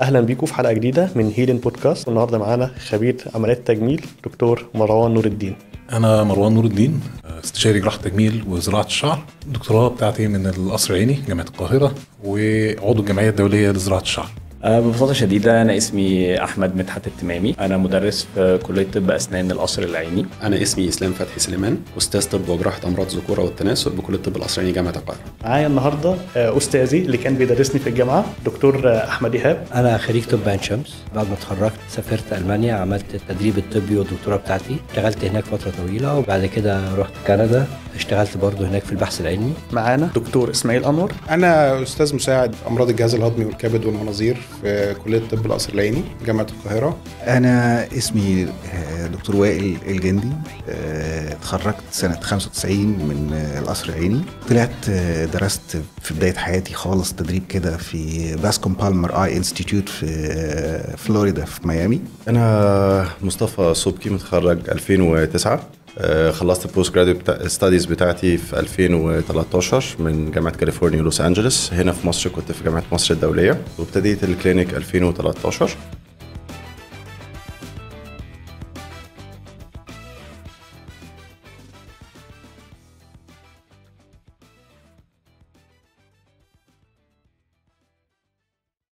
اهلا بيكم في حلقه جديده من هيلين بودكاست. والنهارده معانا خبير عمليات تجميل دكتور مروان نور الدين. أنا مروان نور الدين، استشاري جراحة تجميل وزراعة الشعر. الدكتوراه بتاعتي من القصر العيني جامعة القاهرة، وعضو الجمعية الدولية لزراعة الشعر. ببساطة شديدة أنا اسمي أحمد مدحت التمامي، أنا مدرس في كلية طب أسنان القصر العيني. أنا اسمي إسلام فتحي سليمان، أستاذ طب وجراحة أمراض الذكورة والتناسل بكلية طب القصر العيني جامعة القاهرة. معايا النهارده أستاذي اللي كان بيدرسني في الجامعة دكتور أحمد إيهاب. أنا خريج طب عين شمس، بعد ما اتخرجت سافرت ألمانيا، عملت التدريب الطبي والدكتوراه بتاعتي، اشتغلت هناك فترة طويلة، وبعد كده رحت كندا اشتغلت برضو هناك في البحث العلمي. معانا دكتور إسماعيل أنور. أنا أستاذ مساعد أمراض الجهاز الهضمي والكبد والمناظير في كلية طب القصر العيني جامعة القاهرة. أنا اسمي دكتور وائل الجندي، اتخرجت سنة 95 من القصر العيني. طلعت درست في بداية حياتي خالص تدريب كده في باسكوم بالمر آي انستيتيوت في فلوريدا في ميامي. أنا مصطفى صبكي، متخرج 2009. خلصت البوست جراديويت ستاديز بتاعتي في 2013 من جامعة كاليفورنيا لوس أنجلوس. هنا في مصر كنت في جامعة مصر الدولية، وابتديت الكلينيك 2013.